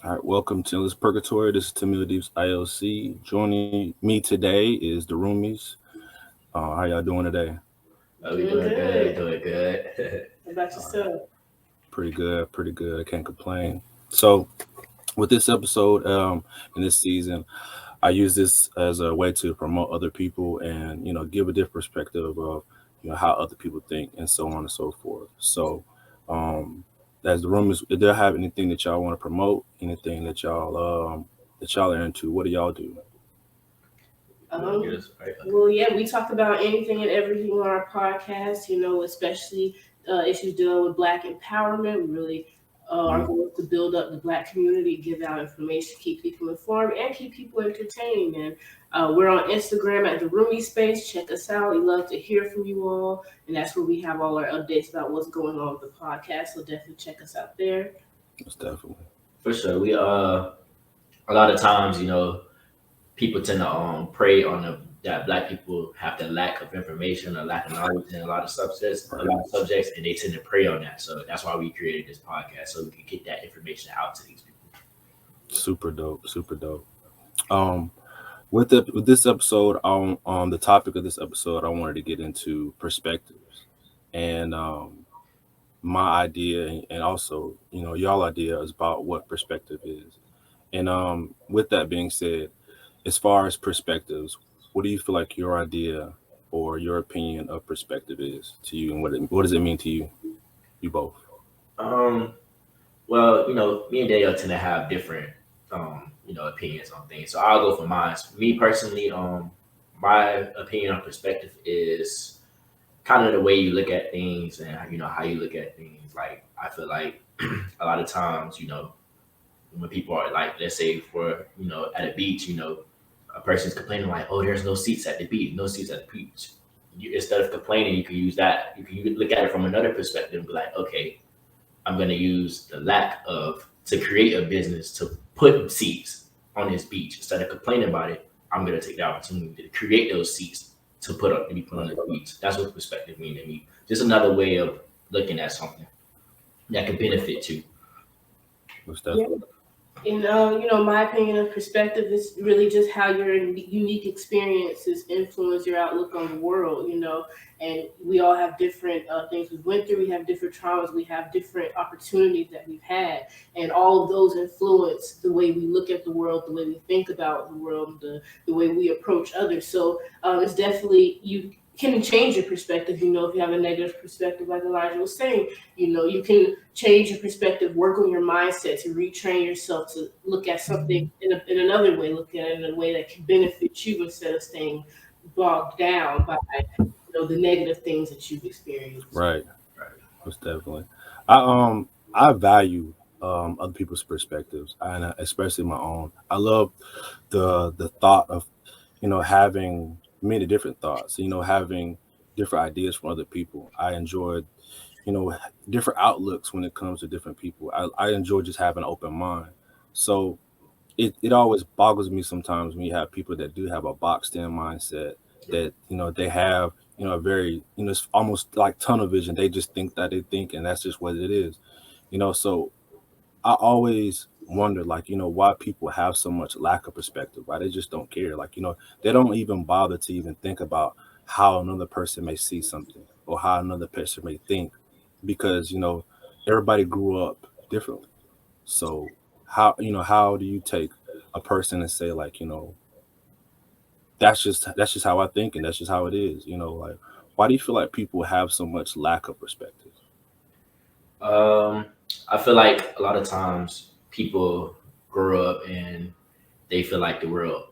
All right, welcome to this Purgatory. This is Timmy Deep's ILC. Joining me today is the Roomies. How y'all doing today? We Doing doing good, good. doing good. What about yourself? Pretty good, pretty good. I can't complain. So, with this episode, in this season, I use this as a way to promote other people and give a different perspective of how other people think and so on and so forth. So, um, as the Roomies, if they have anything that y'all want to promote, anything that y'all are into, what do y'all do? You want to get Um, us right? well, yeah, we talk about anything and everything on our podcast, especially issues dealing with Black empowerment. We really our Mhm. goal is to build up the Black community, give out information, keep people informed, and keep people entertained. And we're on Instagram at the Roomy Space. Check us out. We love to hear from you all, and that's where we have all our updates about what's going on with the podcast. So definitely check us out there. Most definitely. For sure. We a lot of times, people tend to prey on that black people have the lack of information or lack of knowledge in a Right. lot of subjects, and they tend to prey on that. So that's why we created this podcast so we can get that information out to these people. Super dope. Super dope. Um, with this episode, on the topic of this episode, I wanted to get into perspectives and my idea, and also y'all idea is about what perspective is. And with that being said, as far as perspectives, what do you feel like your idea or your opinion of perspective is to you, and what does it mean to you? You both. Um, well, me and Dale tend to have different, opinions on things. So I'll go for mine. Me personally, my opinion on perspective is kind of the way you look at things and how you look at things. Like I feel like a lot of times, when people are like, let's say for at a beach, a person's complaining like, oh, there's no seats at the beach, no seats at the beach. Instead of complaining, you can use that. You can look at it from another perspective and be like, okay, I'm going to use the lack of to create a business to put seats on this beach. Instead of complaining about it, I'm going to take the opportunity to create those seats to be put on Right. the beach. That's what perspective means to me. Just another way of looking at something that could benefit you. Most Yeah. definitely. And my opinion of perspective is really just how your unique experiences influence your outlook on the world. And we all have different things we've went through. We have different traumas. We have different opportunities that we've had, and all of those influence the way we look at the world, the way we think about the world, the way we approach others. So it's definitely you can change your perspective. If you have a negative perspective, like Elijah was saying, you can change your perspective, work on your mindset to retrain yourself to look at something in another way, look at it in a way that can benefit you instead of staying bogged down by the negative things that you've experienced. Right. Most definitely. I value other people's perspectives, and especially my own. I love the thought of having many different thoughts. Having different ideas from other people. I enjoy you know different outlooks when it comes to different people. I enjoy just having an open mind. So it always boggles me sometimes when you have people that do have a boxed in mindset, that they have a very it's almost like tunnel vision. They just think that they think, and that's just what it is. So I always wonder, like, why people have so much lack of perspective, why they just don't care. Like, they don't even bother to even think about how another person may see something or how another person may think, because, everybody grew up differently. So how do you take a person and say, like, that's just how I think, and that's just how it is, like, why do you feel like people have so much lack of perspective? Um, I feel like a lot of times people grow up and they feel like the world,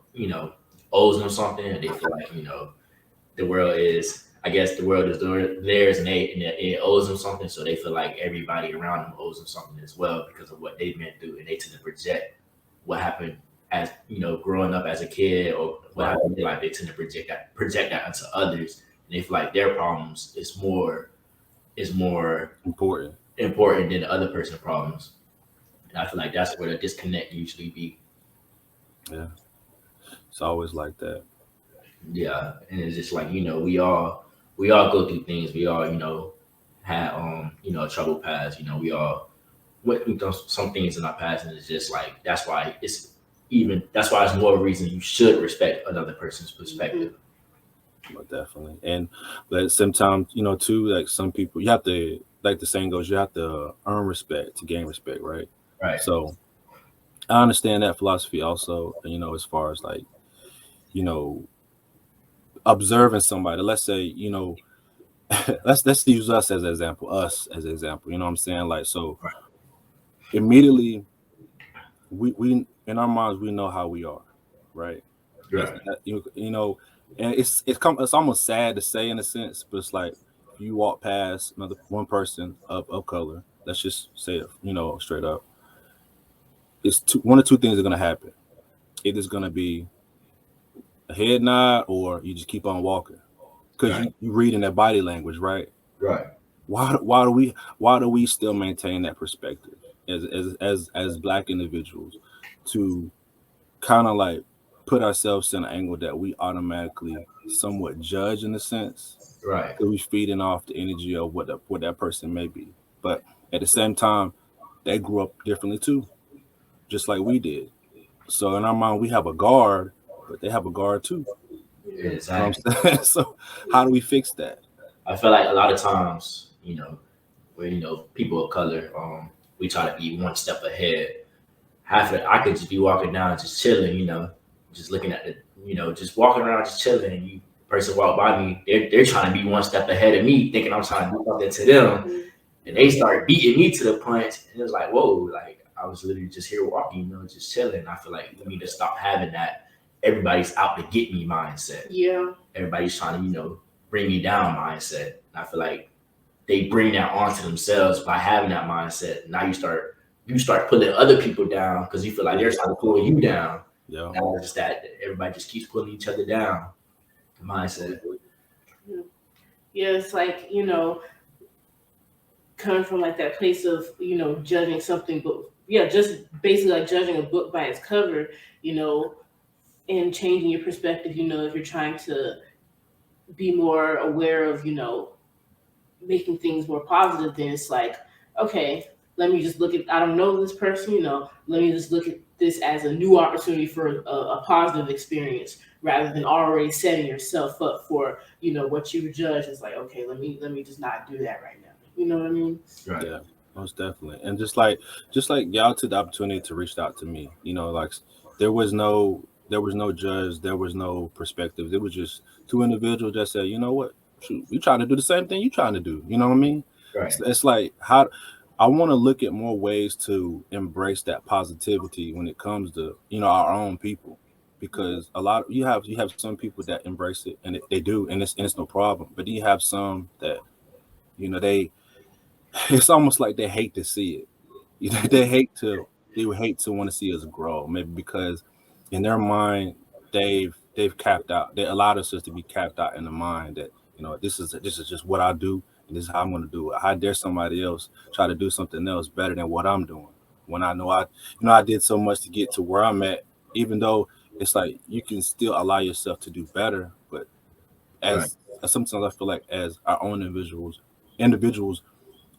owes them something, and they feel like, the world is, I guess the world is theirs, and it owes them something. So they feel like everybody around them owes them something as well because of what they've been through, and they tend to project what happened as growing up as a kid or what Right. happened in their life. They tend to project that onto others, and they feel like their problems is more Important. important than the other person's problems. And I feel like that's where the disconnect usually be. Yeah, it's always like that. Yeah, and it's just like we all go through things. We all had trouble paths. We all went through some things in our past, and it's just like that's why it's more reason you should respect another person's perspective. But definitely. And but at the same time, too, like some people, you have to, like the saying goes, you have to earn respect to gain respect, right? Right. So I understand that philosophy also, as far as like, you know, observing somebody. Let's say, let's use us as an example. You know what I'm saying? Like, so Right. immediately we in our minds we know how we are, right? That's Right. and it's almost sad to say in a sense, but it's like if you walk past another one person of color, let's just say it, straight up, one or two things are gonna happen. It is gonna be a head nod, or you just keep on walking because Right. you read in their body language, right? Right. Why do we still maintain that perspective as black individuals to kind of like put ourselves in an angle that we automatically somewhat judge in a sense Right. because we feeding off the energy of what that person may be, but at the same time they grew up differently too, just like we did. So in our mind we have a guard, but they have a guard too. You know Exactly. what I'm saying? So how do we fix that? I feel like a lot of times, where people of color, we try to be one step ahead. Half of it, I could just be walking down, just chilling, just looking at the, just walking around, just chilling. And you person walk by me, they're trying to be one step ahead of me, thinking I'm trying to do something to them, and they start beating me to the punch. And it's like, whoa, like I was literally just here walking, just chilling. I feel like we need to stop having that everybody's out to get me mindset. Yeah. Everybody's trying to, bring me down mindset. And I feel like they bring that onto themselves by having that mindset. Now you start pulling other people down because you feel like they're trying to pull you down. Yeah. Now it's just that everybody just keeps pulling each other down. Mindset. Yeah, it's like, coming from like that place of, judging something, but yeah, just basically like judging a book by its cover, you know, and changing your perspective, if you're trying to be more aware of, making things more positive, then it's like, okay, let me just look at, I don't know this person, let me just look at this as a new opportunity for a positive experience rather than already setting yourself up for, what you judge is like, okay, let me just not do that right now. You know what I mean? Right. Yeah, most definitely. And just like y'all took the opportunity to reach out to me, like there was no judge, there was no perspectives. It was just two individuals that said, you know what, shoot, we trying to do the same thing you trying to do. You know what I mean? Right. It's like how I want to look at more ways to embrace that positivity when it comes to our own people, because a lot you have some people that embrace it and they do, and it's no problem. But then you have some that they it's almost like they hate to see it. They would hate to want to see us grow, maybe because in their mind they've capped out. They allowed us just to be capped out in the mind that this is just what I do and this is how I'm going to do it. How dare somebody else try to do something else better than what I'm doing when I know I did so much to get to where I'm at. Even though it's like you can still allow yourself to do better, but Right. as sometimes I feel like as our own individuals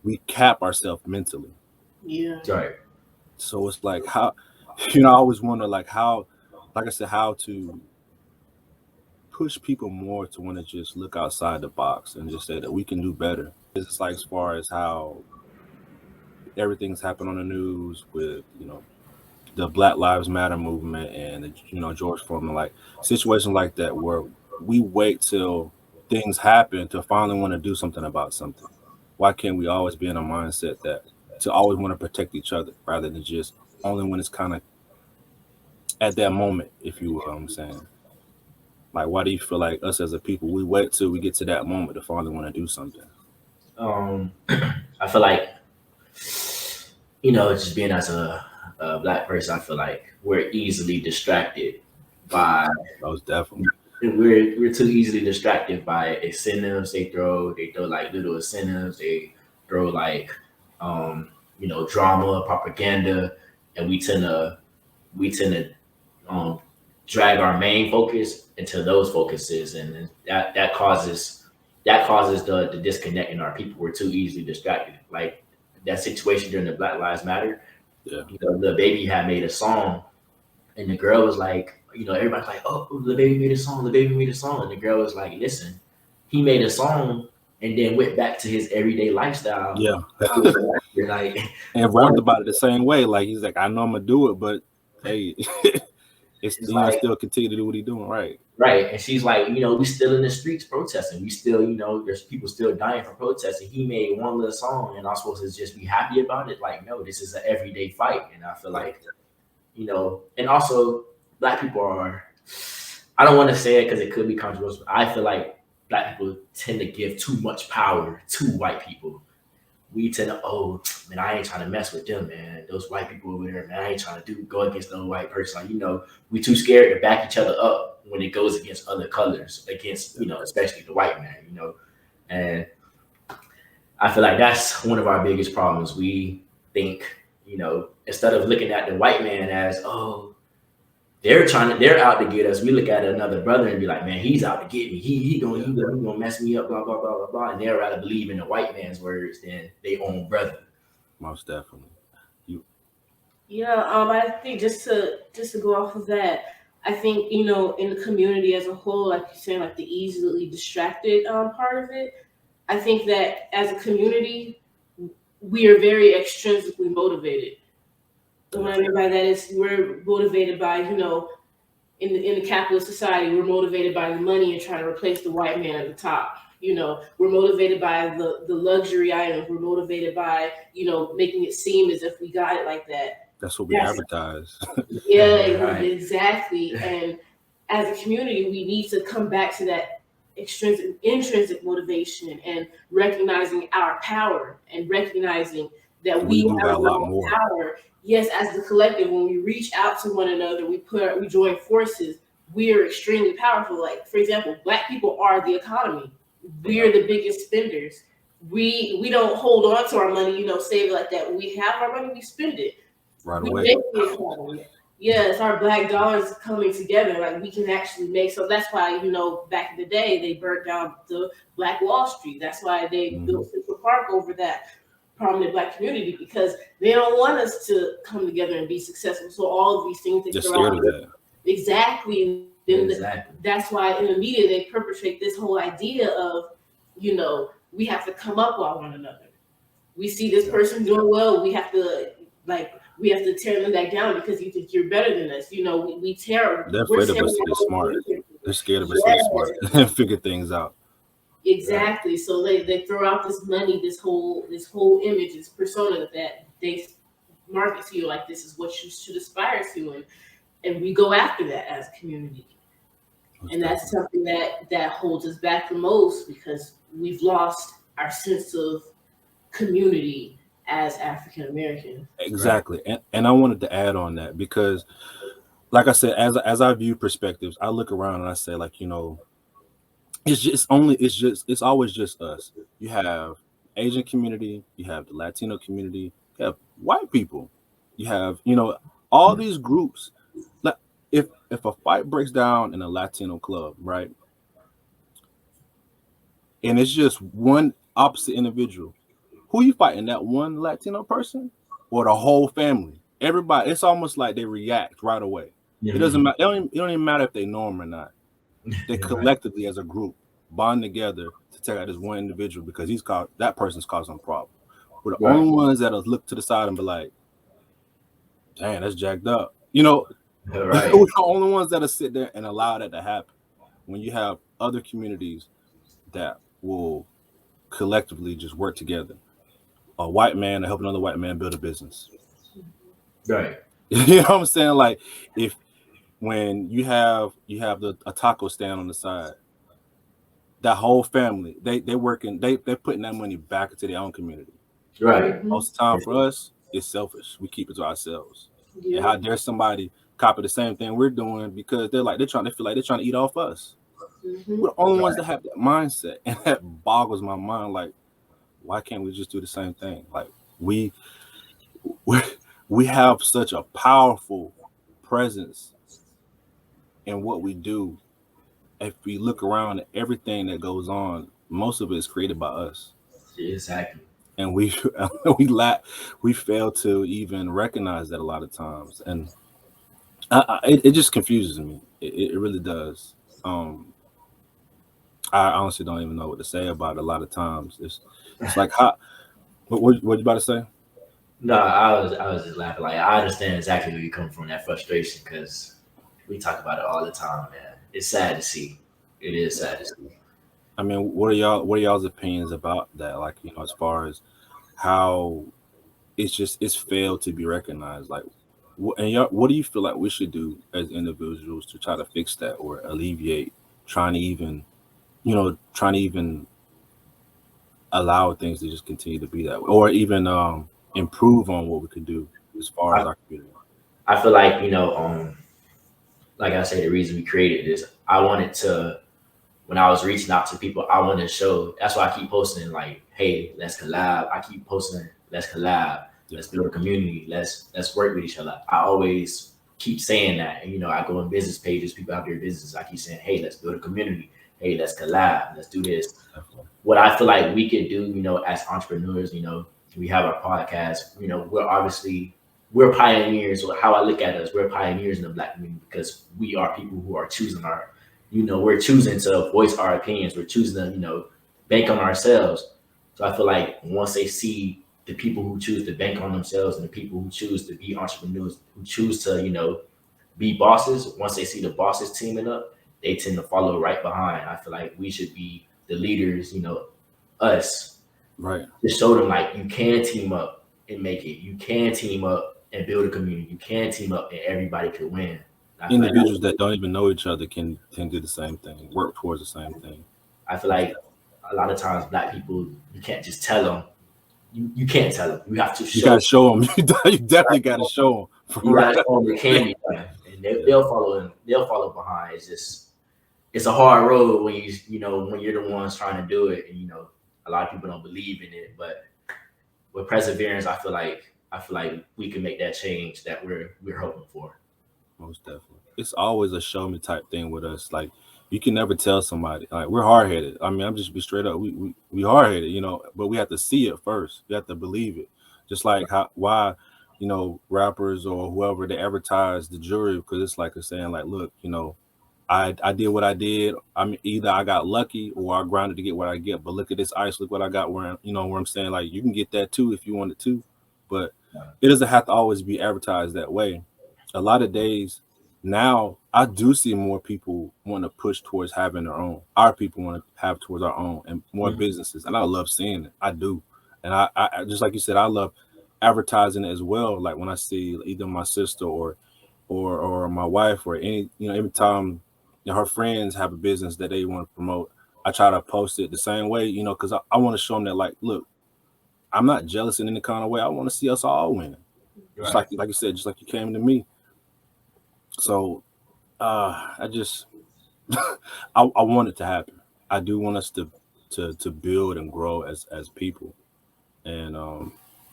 we cap ourselves mentally. Yeah. Right. So it's like how I always wonder like how, like I said, how to push people more to want to just look outside the box and just say that we can do better. It's like as far as how everything's happened on the news with the Black Lives Matter movement and George Foreman, like situations like that where we wait till things happen to finally want to do something about something. Why can't we always be in a mindset that to always want to protect each other rather than just only when it's kind of at that moment, if you will, I'm saying. Like, why do you feel like us as a people, we wait till we get to that moment to finally want to do something? Um, I feel like just being as a black person, I feel like we're easily distracted by Most definitely. we're too easily distracted by incentives they throw like little incentives, they throw like drama, propaganda, and we tend to um drag our main focus into those focuses, and then that causes the disconnect in our people. We're too easily distracted. Like that situation during the Black Lives Matter. Yeah. The baby had made a song, and the girl was like, everybody's like, oh, the baby made a song, the baby made a song, and the girl was like, listen, he made a song and then went back to his everyday lifestyle. Yeah. Like, And rapped about it the same way. Like he's like, I know I'm gonna do it, but hey, it's it's like, still continue to do what he's doing, right? right. And she's like, we still in the streets protesting. We still, there's people still dying for protesting. He made one little song, and I'm supposed to just be happy about it. Like, no, this is an everyday fight. And I feel like, and also Black people are, I don't want to say it because it could be controversial. I feel like Black people tend to give too much power to white people. We tend to, oh man, I ain't trying to mess with them, man. Those white people over there, man, I ain't trying to go against no white person. Like, we too scared to back each other up when it goes against other colors, against, especially the white man. And I feel like that's one of our biggest problems. We think, instead of looking at the white man as, oh, they're out to get us. We look at another brother and be like, man, he's out to get me. He gonna mess me up, blah, blah, blah, blah, blah. And they'd rather believe in the white man's words than their own brother. Most definitely. Yeah, I think just to go off of that, I think in the community as a whole, like you're saying, like the easily distracted part of it. I think that as a community, we are very extrinsically motivated. What I mean by that is we're motivated by in the capitalist society, we're motivated by the money and trying to replace the white man at the top. We're motivated by the luxury items. We're motivated by making it seem as if we got it like that. That's what we advertise. Yeah, Right. exactly. And as a community, we need to come back to that intrinsic motivation and recognizing our power and recognizing that We we do have got a lot our own more. power. Yes, as the collective, when we reach out to one another, we join forces. We are extremely powerful. Like, for example, Black people are the economy. We are the biggest spenders. We don't hold on to our money, save it like that. When we have our money, we spend it. Right We away. make the economy. Yes, our Black dollars coming together. Like, we can actually make. So that's why back in the day they burnt down the Black Wall Street. That's why they built Central Park over that prominent Black community, because they don't want us to come together and be successful. So all of these things they They're throw scared out of that. exactly. Exactly. That's why in the media they perpetrate this whole idea of we have to come up with one another. We see this person doing well, we have to tear them back down because you think you're better than us. We tear. They're We're afraid of us saying to get smart. They're scared of us to yes, get smart and figure things out. exactly. So they throw out this money, this whole image, this persona that they market to you, like this is what you should aspire to, and we go after that as a community. And that's something that holds us back the most, because we've lost our sense of community as African Americans. Exactly. And I wanted to add on that because, like I said, as I view perspectives, I look around and I say, like, it's always just us. You have Asian community, you have the Latino community, you have white people, you have all these groups. Like, if a fight breaks down in a Latino club, right, and it's just one opposite individual, who you fighting? That one Latino person or the whole family? Everybody, it's almost like they react right away. It doesn't matter. It don't even matter if they know him or not. They collectively, as a group, bond together to take out this one individual because that person's causing a problem. We're the only ones that'll look to the side and be like, "Dang, that's jacked up." Right. We're the only ones that'll sit there and allow that to happen. When you have other communities that will collectively just work together, a white man to help another white man build a business. Right. You know what I'm saying? Like, when you have a taco stand on the side, that whole family, they're working, they're putting that money back into their own community. Right. Most of the time for us, it's selfish. We keep it to ourselves. Yeah. And how dare somebody copy the same thing we're doing because they feel like they're trying to eat off us. We're the only ones that have that mindset, and that boggles my mind. Like, why can't we just do the same thing? Like, we have such a powerful presence in what we do. If we look around at everything that goes on, most of it is created by us. Exactly. and we we lack we fail to even recognize that a lot of times, and it just confuses me. It really does. I honestly don't even know what to say about it. A lot of times it's like how what you about to say? No, I was just laughing. Like I understand exactly where you come from, that frustration, because we talk about it all the time, man. It's sad to see. It is sad to see. I mean, what are y'all's opinions about that? Like, as far as how it's failed to be recognized. Like, and y'all, what do you feel like we should do as individuals to try to fix that or alleviate trying to even trying to even allow things to just continue to be that way, or even improve on what we could do as far as I, our community. I feel like like I say, the reason we created this, I wanted to when I was reaching out to people, I wanted to show. That's why I keep posting like, "Hey, let's collab." I keep posting, "Let's collab. Yeah, Let's build a community. Let's work with each other." I always keep saying that, and I go on business pages. People have their business. I keep saying, "Hey, let's build a community. Hey, let's collab. Let's do this." definitely. What I feel like we could do, as entrepreneurs, we have our podcast. We're pioneers, or how I look at us, we're pioneers in the Black community because we are people who are choosing we're choosing to voice our opinions. We're choosing to, bank on ourselves. So I feel like once they see the people who choose to bank on themselves and the people who choose to be entrepreneurs, who choose to, be bosses, once they see the bosses teaming up, they tend to follow right behind. I feel like we should be the leaders, us, Right. to show them like you can team up and make it. You can team up and build a community. You can team up and everybody could win. Individuals that don't even know each other can do the same thing, work towards the same thing. I feel like a lot of times Black people, you can't just tell them. You can't tell them. You have to You show. gotta show them. You definitely gotta show them. You For gotta real. show them it can be done, and Yeah. they'll follow. They'll follow behind. It's a hard road when when you're the ones trying to do it, and a lot of people don't believe in it. But with perseverance, I feel like we can make that change that we're hoping for. Most definitely. It's always a show me type thing with us. Like you can never tell somebody. Like we're hard headed. I mean, I'm just be straight up. We hard headed, but we have to see it first. You have to believe it. Just like how why, rappers or whoever they advertise the jury because it's like a saying like, look, I did what I did. I mean, either I got lucky or I grinded to get what I get. But look at this ice. Look what I got. Where I'm saying like you can get that too if you wanted to, but it doesn't have to always be advertised that way. A lot of days now, I do see more people want to push towards having their own. Our people want to have towards our own and more Mhm. businesses, and I love seeing it. I do, and I just like you said, I love advertising it as well. Like when I see either my sister or my wife or every time her friends have a business that they want to promote, I try to post it the same way, because I want to show them that like, look, I'm not jealous in any kind of way. I want to see us all win, just Right. like you said, just like you came to me. So I just I want it to happen. I do want us to build and grow as people, and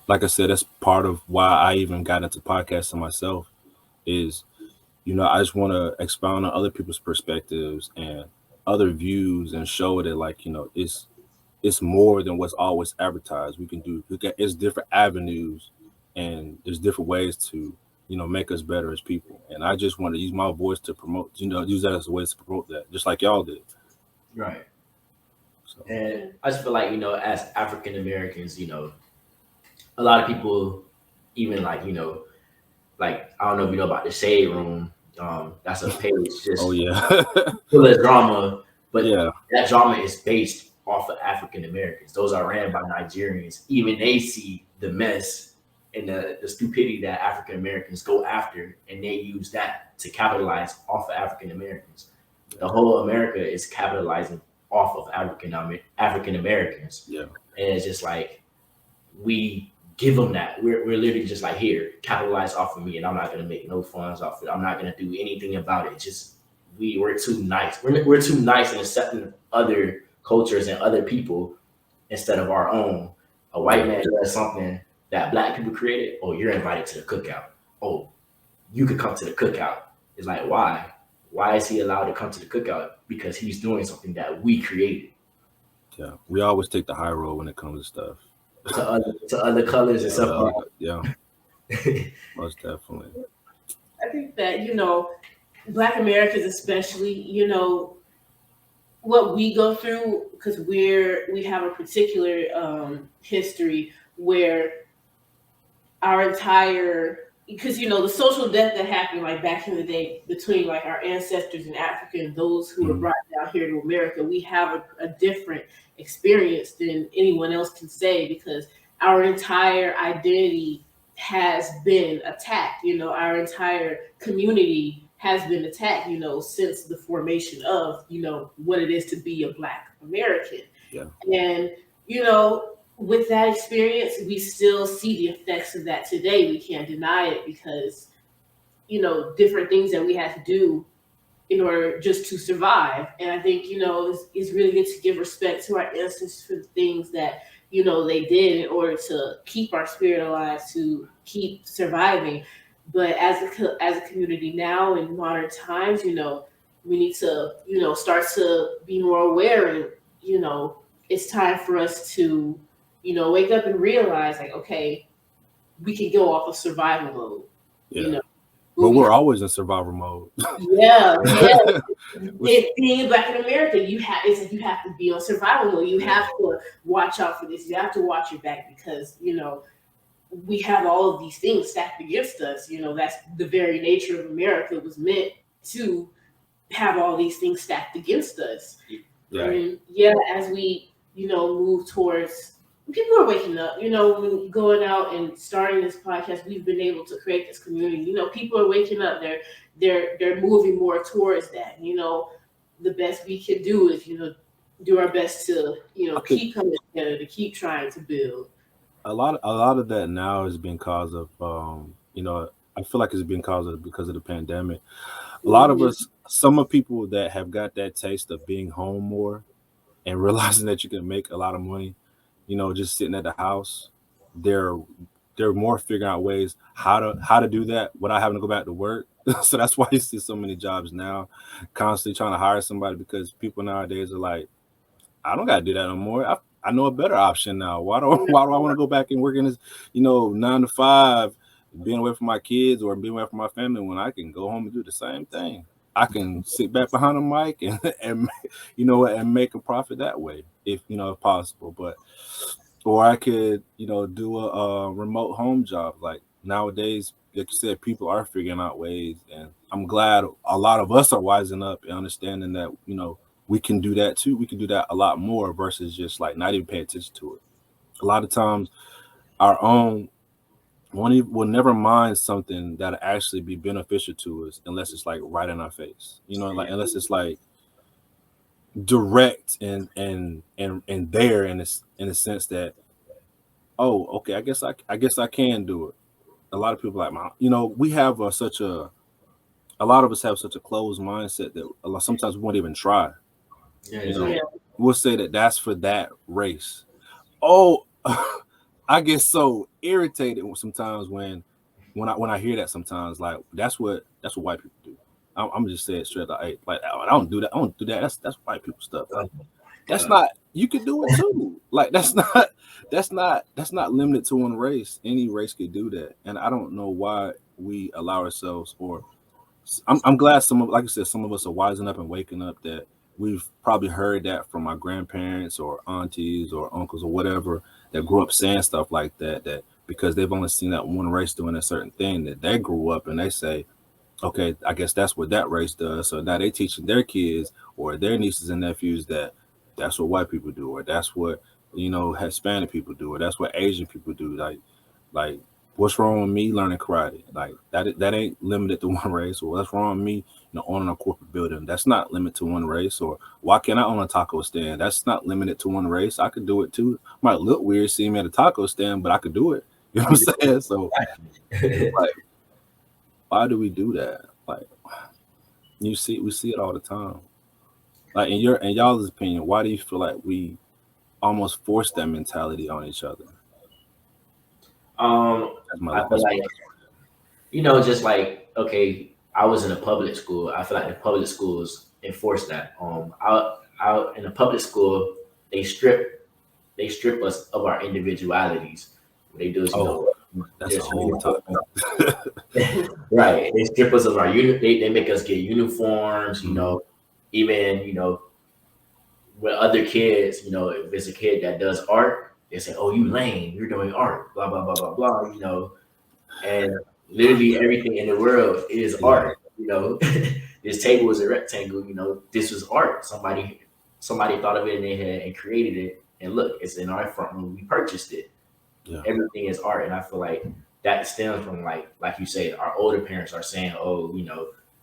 like I said, that's part of why I even got into podcasting myself. Is I just want to expound on other people's perspectives and other views and show that like it's more than what's always advertised. It's different avenues and there's different ways to make us better as people. And I just want to use my voice to promote, use that as a way to promote that, just like y'all did. Right. So And I just feel like as African Americans, a lot of people, even like I don't know if you know about the Shade Room. That's a page oh just yeah. full of drama, but Yeah, that drama is based off of African Americans. Those are ran by Nigerians. Even they see the mess and the stupidity that African Americans go after, and they use that to capitalize off of African Americans. The whole America is capitalizing off of African Americans, yeah, and it's just like we give them that. We're literally just like, here, capitalize off of me, and I'm not gonna make no funds off it. I'm not gonna do anything about it. Just we're too nice. We're too nice in accepting other cultures and other people instead of our own. A white yeah. man does something that Black people created. Oh, you're invited to the cookout. Oh, you could come to the cookout. It's like, why? Why is he allowed to come to the cookout? Because he's doing something that we created. Yeah. We always take the high road when it comes to stuff. to other colors and stuff like Yeah, that. most definitely. I think that, Black Americans especially, what we go through, because we have a particular history where our entire, because the social death that happened like back in the day between like our ancestors in Africa and those who were Mhm. brought down here to America, we have a different experience than anyone else can say, because our entire identity has been attacked. Our entire community has been attacked, since the formation of, what it is to be a Black American. Yeah, And, with that experience, we still see the effects of that today. We can't deny it because, different things that we had to do in order just to survive. And I think, it's really good to give respect to our ancestors for the things that, they did in order to keep our spirit alive, to keep surviving. But as a community now in modern times, we need to, start to be more aware, and, it's time for us to, wake up and realize like, okay, we can go off of survival mode, you yeah. know, but But we we're have, always in survival mode. yeah, yeah. Which, Being Black in America, it's like you have to be on survival mode. You yeah, have to watch out for this. You have to watch your back because we have all of these things stacked against us. That's the very nature of America, was meant to have all these things stacked against us. yeah. Right. And yeah, as we move towards, people are waking up. When going out and starting this podcast, we've been able to create this community. People are waking up. They're moving more towards that. The best we can do is do our best to I think keep coming together, to keep trying to build. a lot of that now has been cause of I feel like it's been caused of because of the pandemic. A lot of Mhm. us, some of people that have got that taste of being home more and realizing that you can make a lot of money, just sitting at the house, they're they're more figuring out ways how to do that without having to go back to work. So that's why you see so many jobs now, constantly trying to hire somebody because people nowadays are like, I don't gotta do that no more. I know a better option now. Why do I want to go back and work in this, 9 to 5, being away from my kids or being away from my family when I can go home and do the same thing. I can sit back behind a mic and and make a profit that way if possible. But or I could do a remote home job. Like nowadays, like you said, people are figuring out ways, and I'm glad a lot of us are wising up and understanding that we can do that too. We can do that a lot more versus just like not even paying attention to it. A lot of times, our own will never mind something that'll actually be beneficial to us unless it's like right in our face. Like unless it's like direct and there in a sense that, oh, okay, I guess I can do it. A lot of people like we have a lot of us have such a closed mindset that sometimes we won't even try. Yeah, You know, Yeah. exactly. we'll say that that's for that race. Oh, I get so irritated sometimes when I hear that sometimes. Like that's what white people do. I'm just saying it straight. Like I don't do that. I don't do that. That's white people stuff. Like Oh my that's God. not. You could do it too. Like that's not limited to one race. Any race could do that. And I don't know why we allow ourselves, or I'm glad like I said, some of us are wising up and waking up that we've probably heard that from our grandparents or aunties or uncles or whatever that grew up saying stuff like that, that because they've only seen that one race doing a certain thing, that they grew up and they say, okay, I guess that's what that race does. So now they teaching their kids or their nieces and nephews that that's what white people do, or that's what Hispanic people do, or that's what Asian people do. Like, what's wrong with me learning karate? Like that ain't limited to one race. Or what's wrong with me, owning a corporate building? That's not limited to one race. Or why can't I own a taco stand? That's not limited to one race. I could do it too. Might look weird seeing me at a taco stand, but I could do it. You know what I'm saying? So it's Exactly. like, why do we do that? Like, we see it all the time. Like in y'all's opinion, why do you feel like we almost force that mentality on each other? That's my I feel that's my like, last just like, okay, I was in a public school. I feel like the public schools enforce that. Out in a public school, they strip. they strip us of our individualities. What they do is, Oh, that's a just whole topic. right. They strip us of our they make us get uniforms, Mhm. even, with other kids, if it's a kid that does art, they say, "Oh, you lame, you're doing art, blah blah blah blah blah," and literally everything in the world is Yeah, art. This table is a rectangle. This was art. Somebody thought of it in their head and created it, and look, it's in our front room. We purchased it. yeah. Everything is art, and I feel like that stems from, like you say, our older parents are saying, "Oh,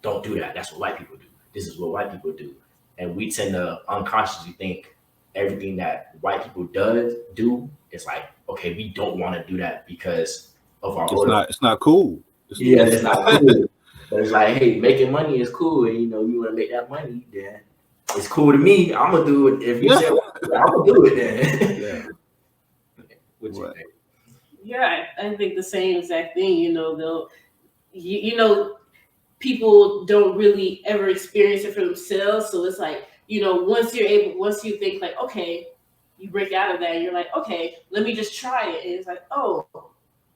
don't do that. That's what white people do. This is what white people do," and we tend to unconsciously think everything that white people do is like, okay, we don't want to do that because of our It's older. not. It's not cool. Yeah, it's not cool. But it's like, hey, making money is cool, and you want to make that money, then it's cool to me. I'm gonna do it. If you Yeah. say I'm gonna do it, then. Yeah. What you What? think? Yeah, I think the same exact thing. They'll, people don't really ever experience it for themselves. So it's like, once you think like, okay, you break out of that, and you're like, okay, let me just try it. And it's like, oh,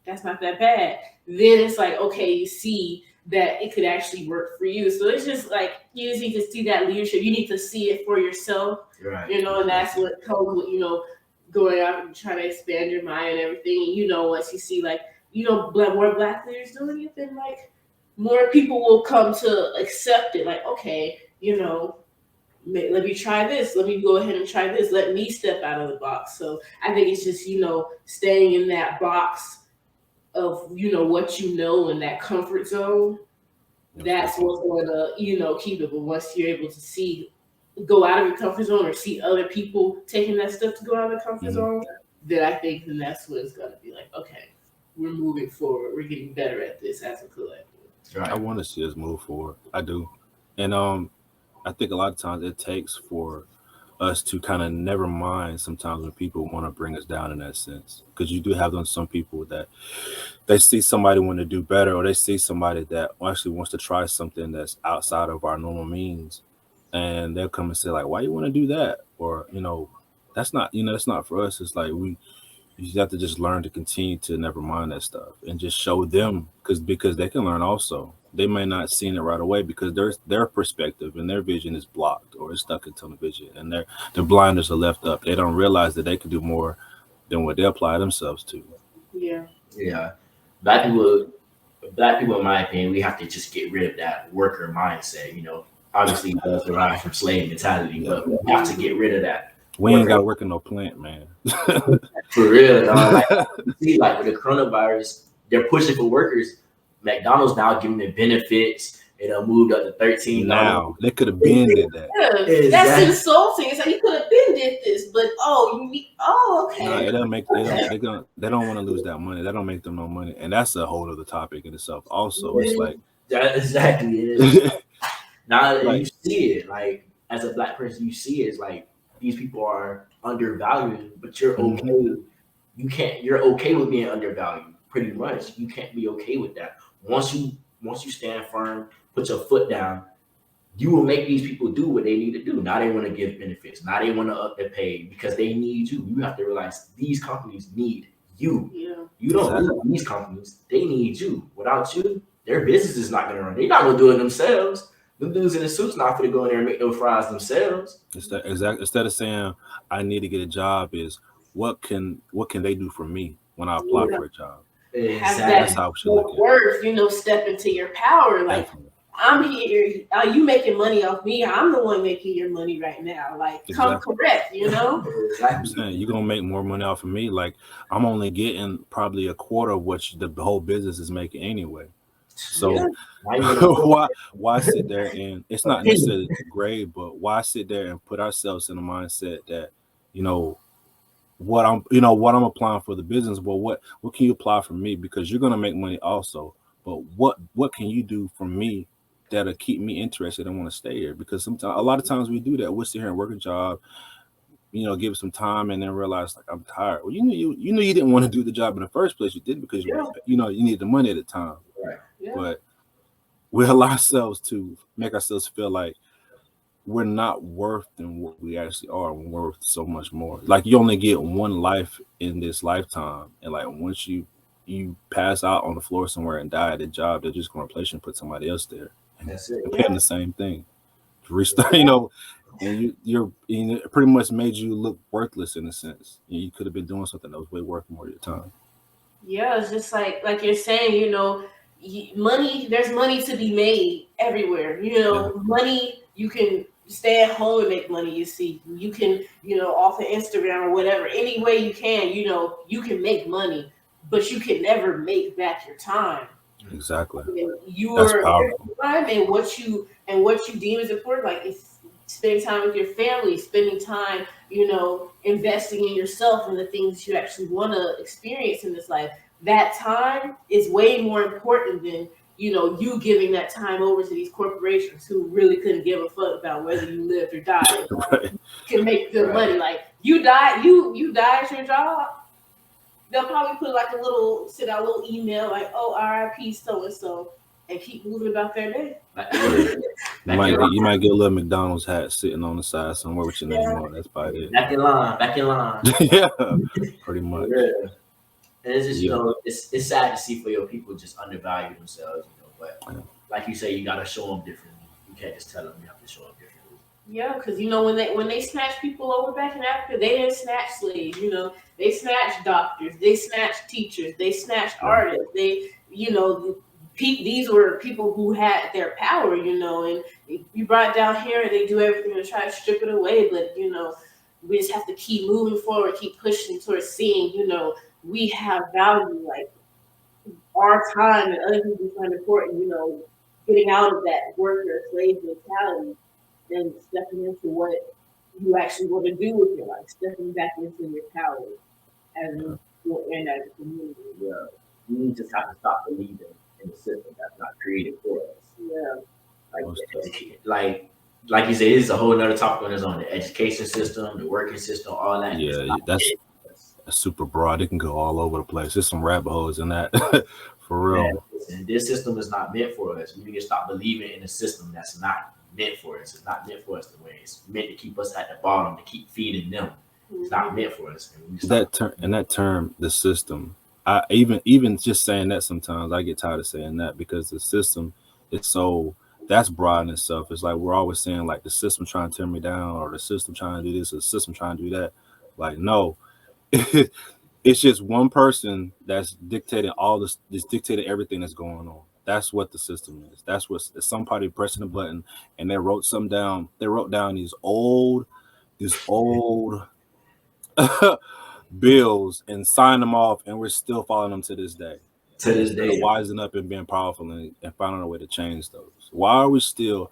that's not that bad. Then it's like, okay, you see that it could actually work for you. So it's just like, you just need to see that leadership. You need to see it for yourself, Right. and that's what comes with, going out and trying to expand your mind and everything. And, once you see like, more black leaders doing it, then like more people will come to accept it. Like, okay, let me try this. Let me go ahead and try this. Let me step out of the box. So I think it's just, staying in that box of, what in that comfort zone. That's what's going to, keep it. But once you're able to go out of your comfort zone or see other people taking that step to go out of the comfort Mhm. zone, then I think then that's what it's going to be like, okay, we're moving forward. We're getting better at this as a collective. I Right. want to see us move forward. I do, and I think a lot of times it takes for us to kind of never mind sometimes when people want to bring us down in that sense, because you do have some people that they see somebody want to do better, or they see somebody that actually wants to try something that's outside of our normal means, and they'll come and say like, why you want to do that, or that's not, that's not for us. It's like you just have to just learn to continue to never mind that stuff and just show them, because they can learn also. They may not see it right away because their perspective and their vision is blocked or is stuck in tunnel vision, and their blinders are left up. They don't realize that they can do more than what they apply themselves to. Yeah. Yeah. Black people, black people, in my opinion, we have to just get rid of that worker mindset. Obviously, it does derive from slave mentality, Yeah, but we have to get rid of that we ain't got worker to work in no plant, man. for real, dog. Like you see, like with the coronavirus, they're pushing for workers. McDonald's now giving them benefits. It moved up to $13. Now they could have been did that. Yeah, that's Exactly. insulting. It's like you could have been did this, but No, okay. it doesn't make they don't want to lose that money. That don't make them no money, and that's a whole other topic in itself. Also, it's like That exactly is. Now you like see it, like as a black person, you see it. It's like these people are undervalued, but you're mhm. okay. You're okay with being undervalued. Pretty much, you can't be okay with that. Once you stand firm, put your foot down, you will make these people do what they need to do. Now they want to give benefits. Now they want to up their pay because they need you. You have to realize these companies need you. Yeah. You don't Exactly. need these companies. They need you. Without you, their business is not going to run. They're not going to do it themselves. Them dudes in the suits not going to go in there and make those fries themselves. Instead of saying I need to get a job, is what can they do for me when I apply Yeah. for a job? Have That's that Exactly. how we should look at it. worth, step into your power. Like, Definitely. I'm here. Are you making money off me? I'm the one making your money right now. Like, come Exactly. correct. I'm Exactly. saying you're gonna make more money off of me. Like I'm only getting probably a quarter of what the whole business is making anyway. Yeah. So Now you want to why sit there, and it's not opinion. necessarily to grade, but why sit there and put ourselves in a mindset that you know what I'm applying for the business, but what can you apply for me, because you're gonna make money also, but what can you do for me that'll keep me interested and want to stay here? Because sometimes a lot of times we do that. We'll sit here and work a job, give it some time, and then realize like I'm tired. Well, you didn't want to do the job in the first place. You did because Yeah. you needed the money at the time. Right. Yeah. But we allow ourselves to make ourselves feel like we're not worth than what we actually are. We're worth so much more. Like you only get one life in this lifetime, and like once you pass out on the floor somewhere and die at a job, they're just gonna replace you and put somebody else there and That's it. pay them the same thing. Restart, you know, and it pretty much made you look worthless in a sense. You could have been doing something that was way worth more of your time. Yeah, it's just like you're saying, money. There's money to be made everywhere. Yeah, Money. You can stay at home and make money. You can, off of Instagram or whatever. Any way you can, you can make money, but you can never make back your time. exactly. That's Your powerful. time and what you deem as important, like it's spending time with your family, spending time, investing in yourself and the things you actually want to experience in this life. That time is way more important than you giving that time over to these corporations who really couldn't give a fuck about whether you lived or died. Right. Can make good Right. money. Like you die, you die at your job, they'll probably put like send out a little email like, "Oh, R.I.P. so and so," and keep moving about their day. Like, Yeah. back in You line, might get a little McDonald's hat sitting on the side somewhere with your name on it. That's about it. back in line, back in line. Yeah, pretty For much. real. And it's just, Yeah. it's sad to see for your people just undervalue themselves, but Yeah. like you say, you gotta show them differently. You can't just tell them you have to show them differently. Yeah, because when they snatched people over back in Africa, they didn't snatch slaves. They snatched doctors, they snatched teachers, they snatched Yeah. artists. These were people who had their power. And you brought it down here, and they do everything to try to strip it away. But we just have to keep moving forward, keep pushing towards seeing. We have value, like our time and other people find important. Getting out of that worker slave mentality and stepping into what you actually want to do with your life, stepping back into your power as an individual and as a community. Yeah, we just have to stop believing in the system that's not created for us. Yeah. Like, Most like you said, it's a whole nother topic on its own. The education system, the working system, all that. It's Yeah, not that's created for us. super broad. It can go all over the place. There's some rabbit holes in that, for Man, real. listen, this system is not meant for us. We need to stop believing in a system that's not meant for us. It's not meant for us the way it's meant to keep us at the bottom, to keep feeding them. It's not meant for us. And we stop. That term, the system. I even just saying that sometimes I get tired of saying that because the system is so that's broad in itself. It's like we're always saying like the system trying to tear me down or the system trying to do this or the system trying to do that. Like no, it's just one person that's dictating all this, just dictating everything that's going on. That's what the system is. That's what somebody pressing a button and they wrote something down. They wrote down these old bills and signed them off, and we're still following them to this day. To this Instead of day, wising up and being powerful and finding a way to change those. Why are we still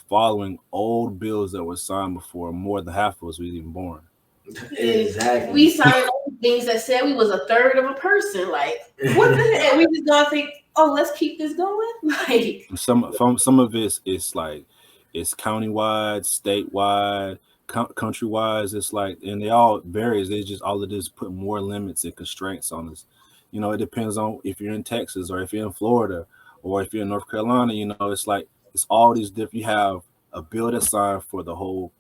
following old bills that were signed before more than half of us was even born? exactly. We signed on things that said we was a third of a person. Like, what the heck? And we just gonna think, oh, let's keep this going? Like, Some of it's like it's countywide, statewide, countrywide. It's like, and they all varies. They just all it is put more limits and constraints on us. It depends on if you're in Texas or if you're in Florida or if you're in North Carolina. It's like it's all these different. You have a bill that's signed for the whole.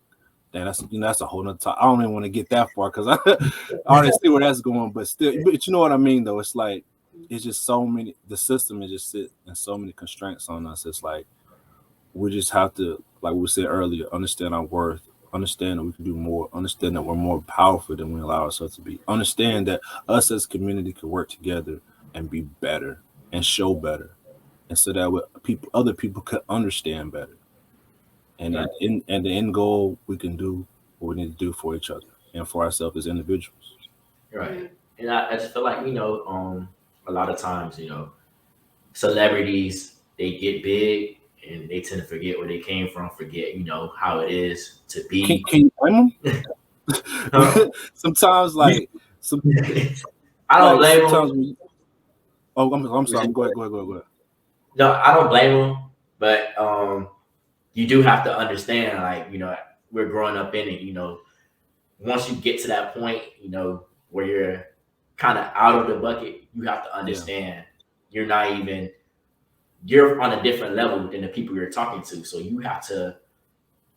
And that's a whole nother time. I don't even want to get that far because I already see where that's going. But still, but you know what I mean though. It's like it's just so many. The system is just sit and so many constraints on us. It's like we just have to, like we said earlier, understand our worth, understand that we can do more, understand that we're more powerful than we allow ourselves to be, understand that us as a community can work together and be better and show better, and so that other people could understand better. And Right. and the end goal, we can do what we need to do for each other and for ourselves as individuals. Right. And I just feel like, a lot of times, celebrities, they get big and they tend to forget where they came from, forget, how it is to be. Can you blame Huh? them? Sometimes, like some, I don't like blame sometimes them. we. Oh, I'm sorry. Go ahead. Go ahead. No, I don't blame them, but you do have to understand, like, we're growing up in it, once you get to that point, where you're kind of out of the bucket, you have to Yeah, understand you're not even, you're on a different level than the people you're talking to. So you have to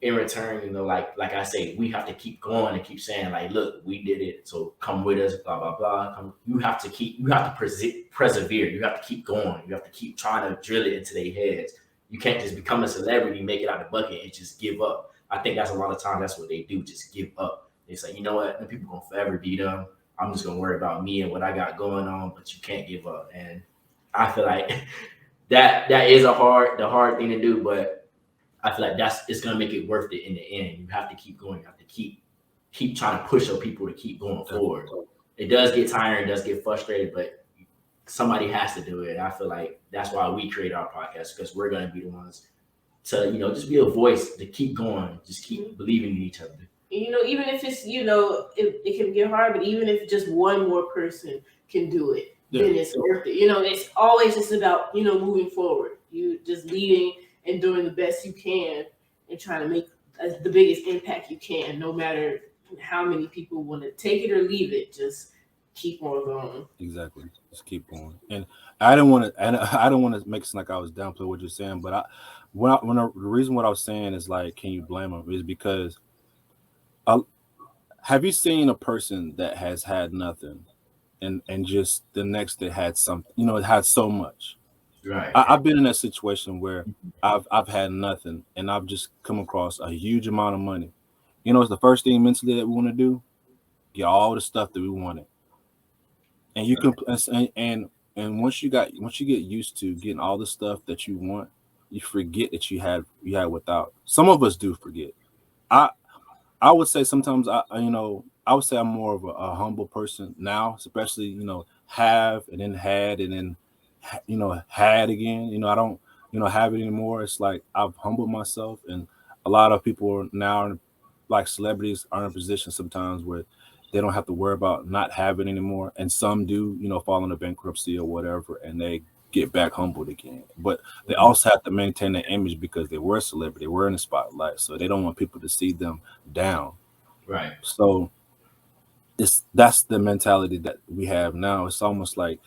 in return, like I say, we have to keep going and keep saying, like, look, we did it, so come with us, blah blah blah. You have to persevere. You have to keep going. You have to keep trying to drill it into their heads. You can't just become a celebrity, make it out the bucket, and just give up. I think that's a lot of times that's what they do, just give up. They say, you know what, the people gonna forever be them. I'm just gonna worry about me and what I got going on, but you can't give up. And I feel like that is the hard thing to do, but I feel like it's gonna make it worth it in the end. You have to keep going. You have to keep trying to push your people to keep going forward. It does get tiring, it does get frustrated, but somebody has to do it. And I feel like that's why we create our podcast, because we're gonna be the ones to, just be a voice to keep going, just keep believing in each other. Even if it's, it can get hard, but even if just one more person can do it, then it's worth it. It's always just about, moving forward. You just leading and doing the best you can and trying to make the biggest impact you can, no matter how many people want to take it or leave it. Just keep on going. Exactly. Just keep going. And I don't want to. And I don't want to make it seem like I was downplay what you're saying. But the reason what I was saying is like, can you blame them? Is because have you seen a person that has had nothing, and just the next day had something? It had so much. Right. I've been in that situation where I've had nothing, and I've just come across a huge amount of money. It's the first thing mentally that we want to do: get all the stuff that we wanted. And you can and once you get used to getting all the stuff that you want, you forget that you had without. Some of us do forget. I I would say sometimes I would say I'm more of a humble person now, especially have and then had and then had again. I don't have it anymore. It's like I've humbled myself, and a lot of people now, like celebrities, are in a position sometimes where they don't have to worry about not having anymore, and some do fall into bankruptcy or whatever, and they get back humbled again. But they Mhm. also have to maintain their image because they were a celebrity, they were in the spotlight, so they don't want people to see them down. Right. So that's the mentality that we have now. It's almost like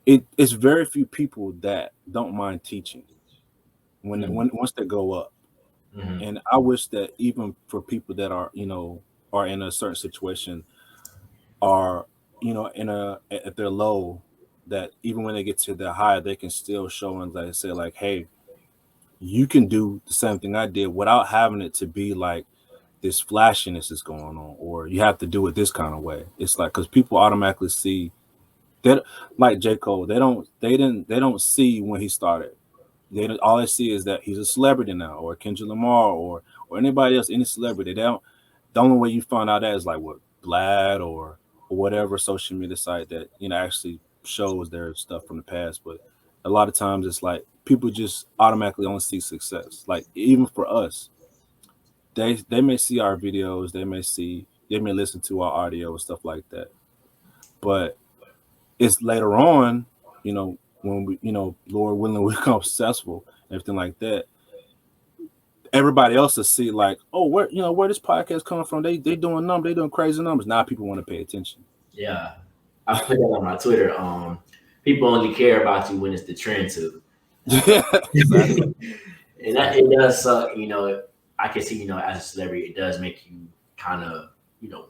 it's very few people that don't mind teaching Mhm. when once they go up. Mhm. And I wish that even for people that are in a certain situation, are in a at their low, that even when they get to their high, they can still show and like say like, hey, you can do the same thing I did without having it to be like this flashiness is going on, or you have to do it this kind of way. It's like because people automatically see that, like J. Cole, they don't see when he started. All they see is that he's a celebrity now, or Kendrick Lamar, or anybody else, any celebrity. They don't. The only way you find out that is like what Vlad or whatever social media site that actually shows their stuff from the past. But a lot of times it's like people just automatically only see success. Like even for us, they may see our videos, they may listen to our audio and stuff like that. But it's later on, when we, Lord willing, we become successful, everything like that. Everybody else will see like, oh, where this podcast coming from? They doing numbers, they doing crazy numbers. Now people want to pay attention. Yeah. I put that on my Twitter. People only care about you when it's the trend too. Yeah, exactly. And that it does suck, I can see, as a celebrity, it does make you kind of,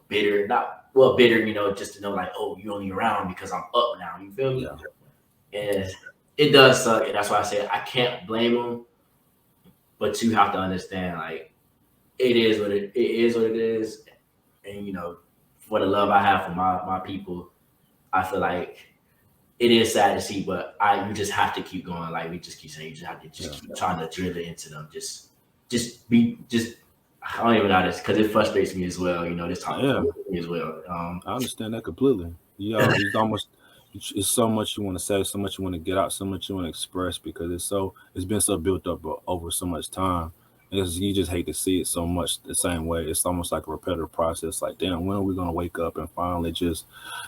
bitter. Not well bitter, just to know like, oh, you only around because I'm up now. You feel me? Yeah, And it does suck. And that's why I said I can't blame them, but you have to understand like it is what it is. And for the love I have for my people, I feel like it is sad to see, but you just have to keep going. Like we just keep saying, you just have to just yeah, keep trying to drill it into them. Just I don't even know this because it frustrates me as well. This topic yeah. frustrates me as well. I understand that completely. It's almost it's so much you want to say, so much you want to get out, so much you want to express because it's been so built up over so much time. You just hate to see it so much the same way. It's almost like a repetitive process. Like, damn, when are we gonna wake up and finally just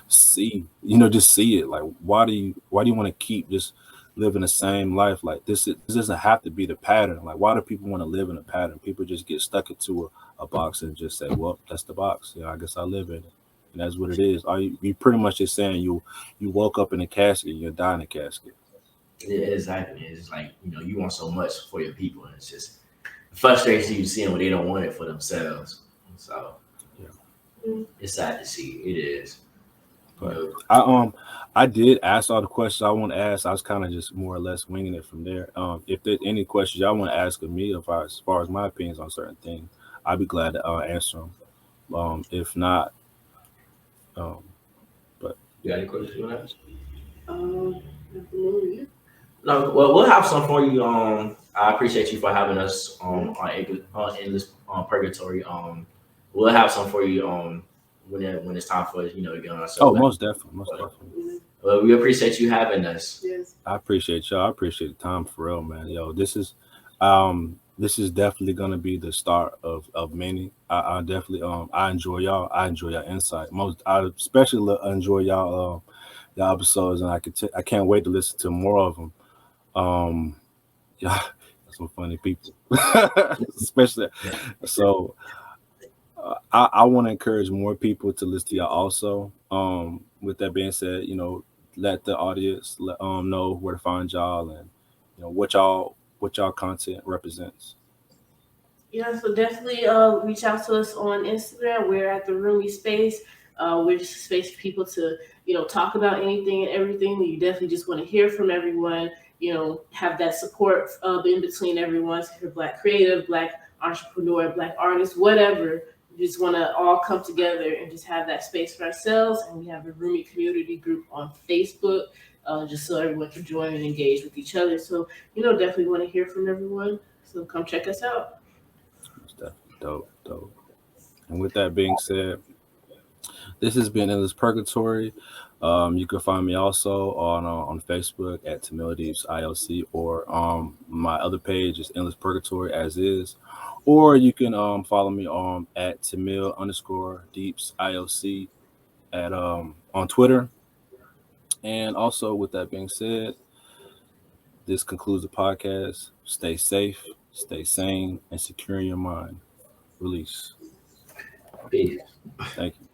just see it? Like, why do you want to keep just living the same life? Like this doesn't have to be the pattern. Like, why do people want to live in a pattern? People just get stuck into a box and just say, well, that's the box. Yeah, I guess I live in it. And that's what it is. You pretty much just saying you woke up in a casket, you're dying in a casket. Exactly. It's like you want so much for your people, and it's just frustrates you seeing when they don't want it for themselves. So Yeah. it's sad to see. It is. You But know, I did ask all the questions I want to ask. I was kind of just more or less winging it from there. If there's any questions y'all want to ask of me as far as my opinions on certain things, I'd be glad to answer them. If not, um, but you got any questions you want to ask? Um, no, No, well, we'll have some for you. I appreciate you for having us on endless purgatory. We'll have some for you. When it's time for to get on our show. oh, most definitely, most But, definitely. well, we appreciate you having us. yes. I appreciate y'all. I appreciate the time for real, man. Yo, this is definitely gonna be the start of many. I definitely I enjoy y'all. I enjoy y'all insight. Most I especially enjoy y'all episodes, and I can't wait to listen to more of them. Um, yeah, some funny people, especially. So I want to encourage more people to listen to y'all also. With that being said, let the audience know where to find y'all and what y'all content represents. Yeah, so definitely reach out to us on Instagram. We're at the Roomy Space. We're just a space for people to, talk about anything and everything. You definitely just want to hear from everyone, have that support in between everyone. So if you're Black creative, Black entrepreneur, Black artist, whatever, we just want to all come together and just have that space for ourselves. And we have a Roomy community group on Facebook, just so everyone can join and engage with each other. So, definitely want to hear from everyone. So come check us out. Stuff. Dope, dope. And with that being said, this has been Endless Purgatory. You can find me also on Facebook at Tamil ILC, or my other page is Endless Purgatory as is, or you can follow me at Tamil_Deeps ILC at on Twitter. And also, with that being said, this concludes the podcast. Stay safe, stay sane, and secure in your mind. Release. Peace. Thank you.